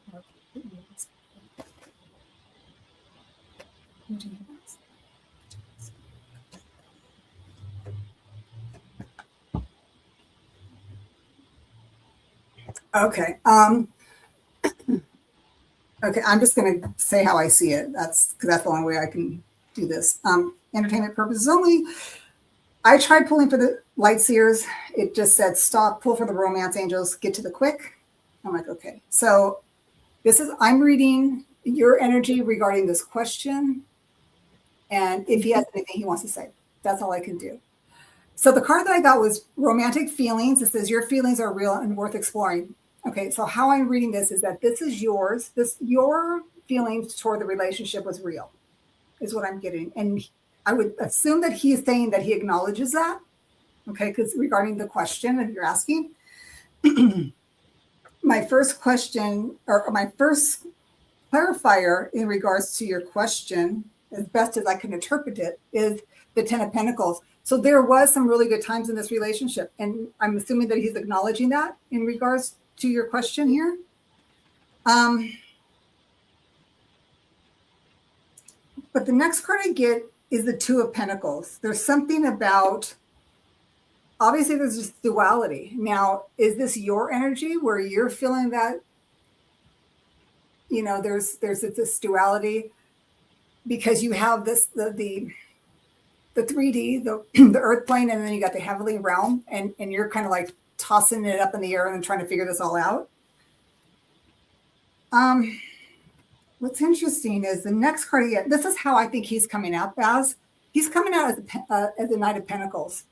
Okay. Okay, I'm just going to say how I see it. That's because that's the only way I can do this. Entertainment purposes only. I tried pulling for the light seers. It just said stop, pull for the romance angels, get to the quick. I'm like, okay. So I'm reading your energy regarding this question. And if he has anything he wants to say, that's all I can do. So the card that I got was romantic feelings. It says your feelings are real and worth exploring. Okay, so how I'm reading this is that this is yours. Your feelings toward the relationship was real, is what I'm getting. And I would assume that he is saying that he acknowledges that. Okay, because regarding the question that you're asking, my first question or my first clarifier in regards to your question, as best as I can interpret it, is the 10 of Pentacles. So there was some really good times in this relationship. And I'm assuming that he's acknowledging that in regards to your question here. But the next card I get is the 2 of Pentacles. There's something about, obviously there's this duality. Now, is this your energy where you're feeling that, there's this duality because you have this, the 3D, the earth plane, and then you got the heavenly realm, and you're kind of like tossing it up in the air and trying to figure this all out. What's interesting is the next card again. This is how I think he's coming out as. He's coming out as the Knight of Pentacles.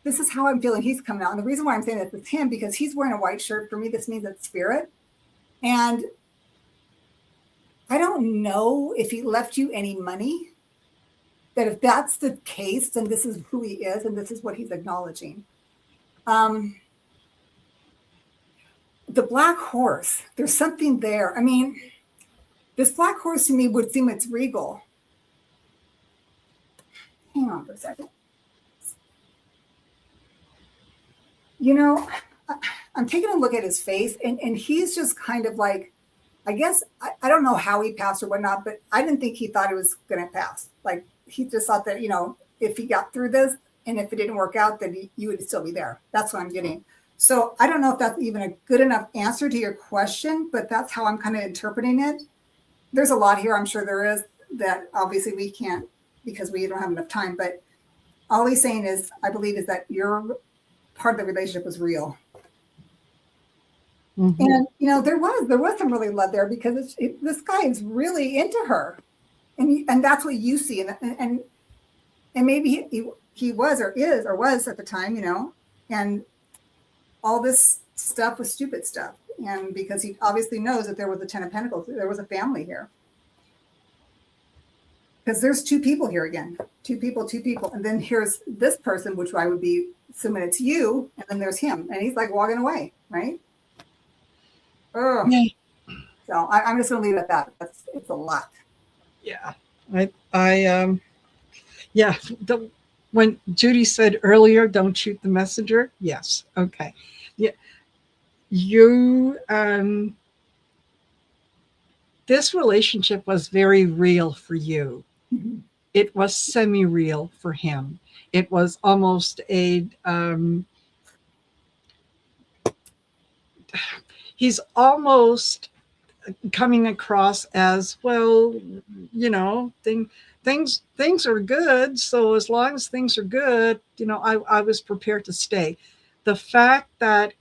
This is how I'm feeling he's coming out. And the reason why I'm saying this is him, because he's wearing a white shirt. For me, this means it's spirit. And I don't know if he left you any money. That if that's the case, then this is who he is, and this is what he's acknowledging. The black horse, there's something there. I mean, this black horse to me would seem it's regal. Hang on for a second. you know, I'm taking a look at his face, and he's just kind of like, I guess, I don't know how he passed or whatnot, but I didn't think he thought it was going to pass. Like, he just thought that, if he got through this and if it didn't work out, then you would still be there. That's what I'm getting. So I don't know if that's even a good enough answer to your question, but that's how I'm kind of interpreting it. There's a lot here, I'm sure there is, that obviously we can't because we don't have enough time. But all he's saying is, I believe, is that your part of the relationship was real. Mm-hmm. And there was some really love there because this guy is really into her, and that's what you see, and maybe he was or is or was at the time, and all this stuff was stupid stuff, and because he obviously knows that there was a 10 of Pentacles, there was a family here, because there's two people here again, two people, and then here's this person, which I would be assuming it's you, and then there's him, and he's like walking away, right? Oh, yeah. So I'm just going to leave it at that. It's a lot. Yeah, yeah. When Judy said earlier, "Don't shoot the messenger." Yes. Okay. Yeah. You. This relationship was very real for you. Mm-hmm. It was semi-real for him. It was almost a. He's almost coming across as, well, things are good. So as long as things are good, I was prepared to stay. The fact that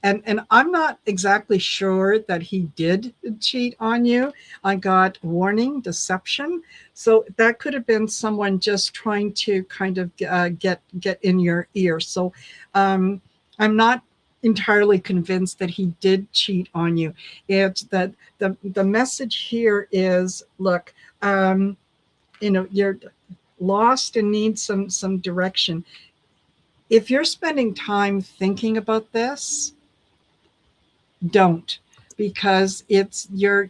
and I'm not exactly sure that he did cheat on you. I got warning, deception. So that could have been someone just trying to kind of get in your ear. So I'm not entirely convinced that he did cheat on you. It's that the message here is, look, you're lost and need some direction. If you're spending time thinking about this, don't, because you're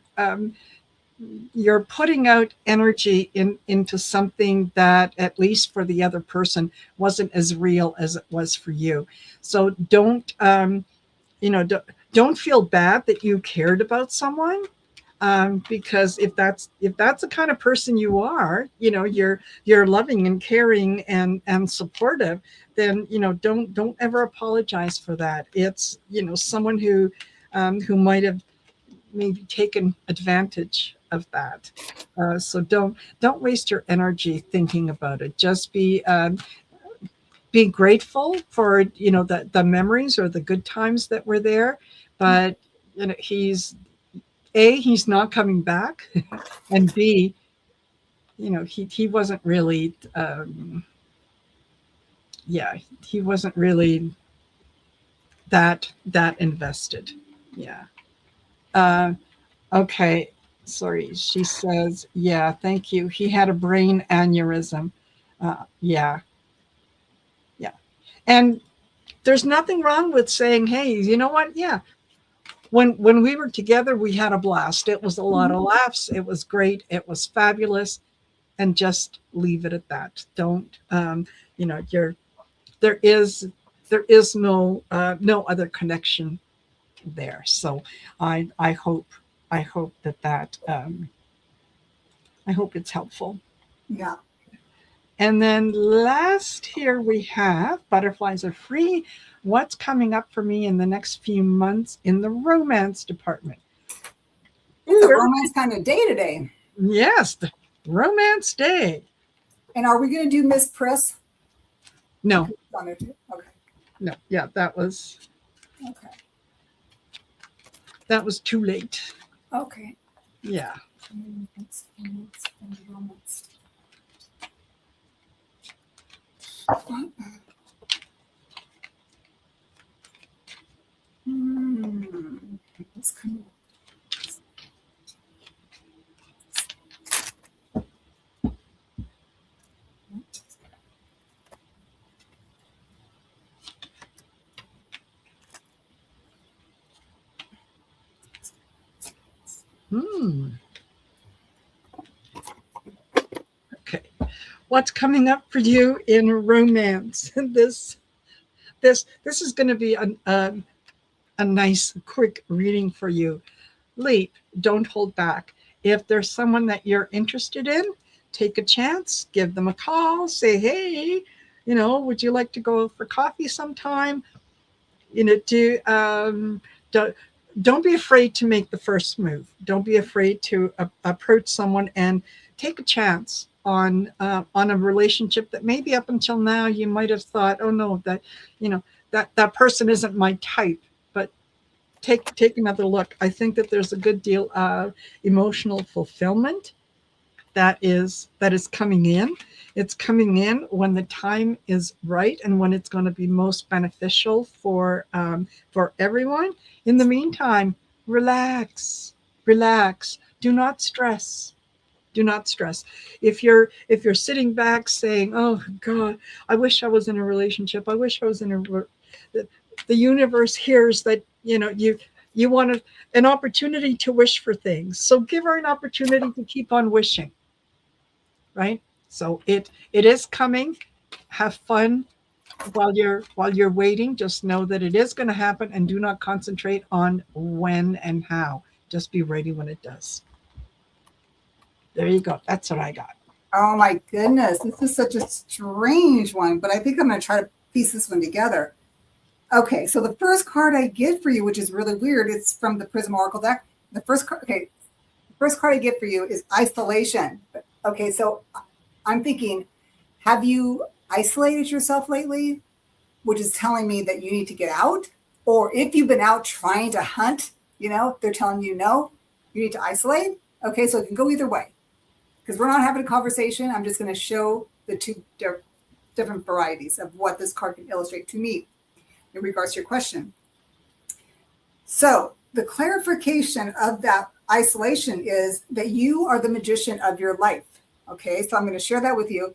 putting out energy into something that, at least for the other person, wasn't as real as it was for you. So don't feel bad that you cared about someone, because if that's the kind of person you are, you're loving and caring and supportive, then don't ever apologize for that. It's someone who might have maybe taken advantage of that. So don't waste your energy thinking about it. Just be grateful for the memories or the good times that were there, but he's not coming back, and B, he wasn't really he wasn't really that invested. Yeah. Okay. Sorry. She says, yeah, thank you. He had a brain aneurysm. Yeah. And there's nothing wrong with saying, hey, you know what? Yeah. When we were together, we had a blast. It was a lot of laughs. It was great. It was fabulous. And just leave it at that. Don't, there is no other connection there. So I hope that I hope it's helpful. Yeah. And then last here we have, butterflies are free. What's coming up for me in the next few months in the romance department? It's a romance kind of day today. Yes, the romance day. And are we going to do Miss Press? No. Okay. No, yeah, that was too late. Okay. Yeah. It's kind of. Okay. What's coming up for you in romance this This is going to be a nice quick reading for you. Leap, don't hold back. If there's someone that you're interested in, take a chance, give them a call, say, hey, would you like to go for coffee sometime? Don't, don't be afraid to make the first move. Don't be afraid to approach someone and take a chance on a relationship that maybe up until now you might have thought, oh no, that person isn't my type. But take another look. I think that there's a good deal of emotional fulfillment that is coming in. It's coming in when the time is right and when it's going to be most beneficial for everyone. In the meantime, relax, relax. Do not stress. Do not stress. If you're sitting back saying, "Oh God, I wish I was in a relationship. I wish I was in a," the universe hears that you want an opportunity to wish for things. So give her an opportunity to keep on wishing, right? So it is coming. Have fun while you're waiting. Just know that it is going to happen, and do not concentrate on when and how. Just be ready when it does. There you go. That's what I got. Oh my goodness, this is such a strange one, but I think I'm going to try to piece this one together. Okay, so the first card I get for you, which is really weird, it's from the Prism Oracle deck. The first card, okay, the first card I get for you is isolation. Okay, so I'm thinking, have you isolated yourself lately? Which is telling me that you need to get out. Or if you've been out trying to hunt, they're telling you no, you need to isolate. Okay, so it can go either way. Because we're not having a conversation, I'm just going to show the two different varieties of what this card can illustrate to me in regards to your question. So the clarification of that isolation is that you are the magician of your life. Okay, so I'm going to share that with you.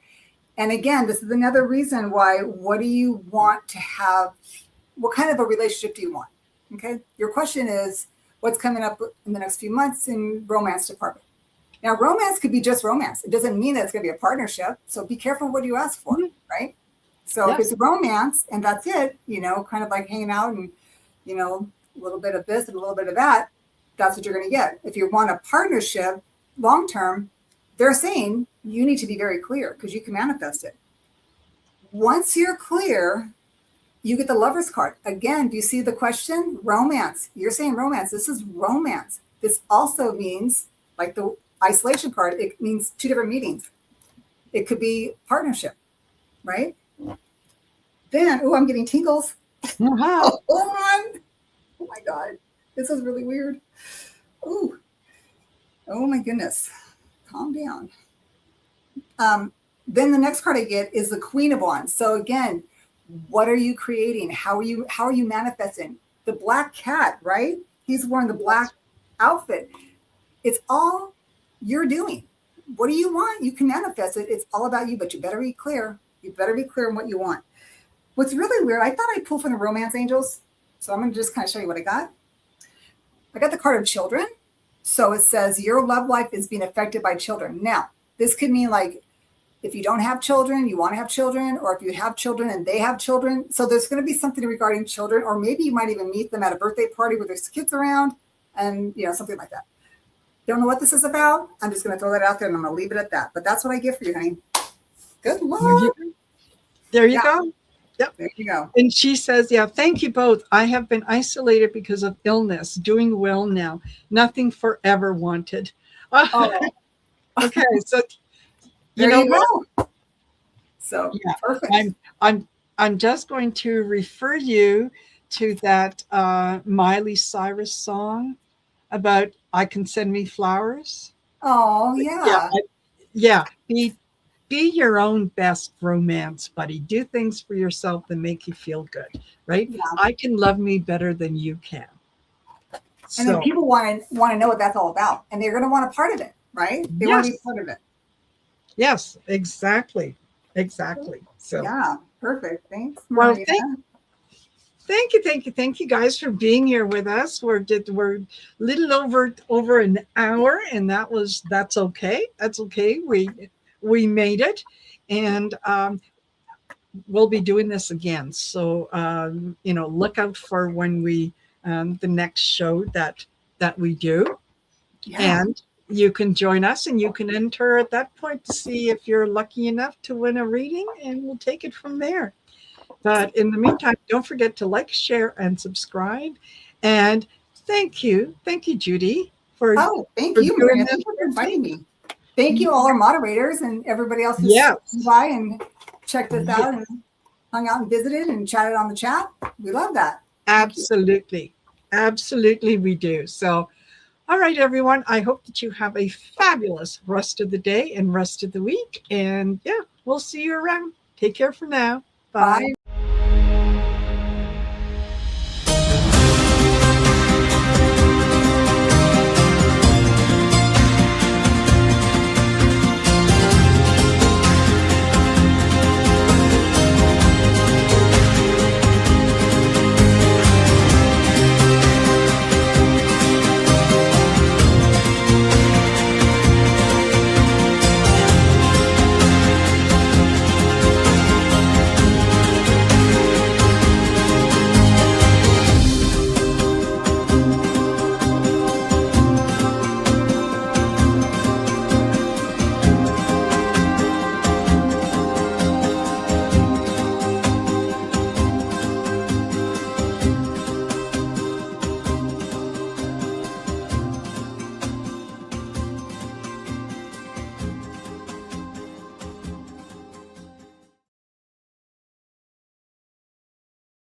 And again, this is another reason why, what do you want to have? What kind of a relationship do you want? Okay, your question is, what's coming up in the next few months in romance department? Now, romance could be just romance. It doesn't mean that it's going to be a partnership. So be careful what you ask for, right? So if it's romance and that's it, kind of like hanging out and, a little bit of this and a little bit of that, that's what you're going to get. If you want a partnership long-term, they're saying you need to be very clear because you can manifest it. Once you're clear, you get the Lover's card. Again, do you see the question? Romance. You're saying romance. This is romance. This also means, like the isolation card, it means two different meanings. It could be partnership, right? Then, I'm getting tingles. Uh-huh. Hold on. Oh my God. This is really weird. Oh my goodness. Calm down. Then the next card I get is the Queen of Wands. So again, what are you creating? How are you manifesting? The black cat, right? He's wearing the black outfit. It's all you're doing. What do you want? You can manifest it. It's all about you, but you better be clear. You better be clear on what you want. What's really weird, I thought I pulled from the romance angels. So I'm going to just kind of show you what I got. I got the card of children. So it says your love life is being affected by children. Now, this could mean like if you don't have children, you want to have children, or if you have children and they have children. So there's going to be something regarding children, or maybe you might even meet them at a birthday party where there's kids around and, something like that. Don't know what this is about. I'm just going to throw that out there and I'm going to leave it at that. But that's what I get for you, honey. Good Lord. There you go. Yep. There you go. And she says, yeah, thank you both. I have been isolated because of illness, doing well now. Nothing forever wanted. Oh. Okay. So there you go. So yeah, perfect. I'm just going to refer you to that Miley Cyrus song about I Can Send Me Flowers. Oh yeah. Yeah. Be your own best romance buddy. Do things for yourself that make you feel good, right? Yeah. I can love me better than you can. And then people want to know what that's all about, and they're going to want a part of it, right? They want to be part of it. Yes, exactly. So yeah, perfect. Thanks, Marina. Well, thank you guys for being here with us. We're a little over an hour, and that's okay. That's okay. We made it, and we'll be doing this again. So, look out for when the next show that we do. Yeah. And you can join us and you can enter at that point to see if you're lucky enough to win a reading, and we'll take it from there. But in the meantime, don't forget to like, share, and subscribe. And thank you, Judy, Oh, thank for you, doing Marina. this Thank you for with inviting me. me. Thank you, all our moderators and everybody else who's Yes. by and checked us Yes. out and hung out and visited and chatted on the chat. We love that. Absolutely. Absolutely, we do. So, all right, everyone. I hope that you have a fabulous rest of the day and rest of the week. And yeah, we'll see you around. Take care for now. Bye. Bye.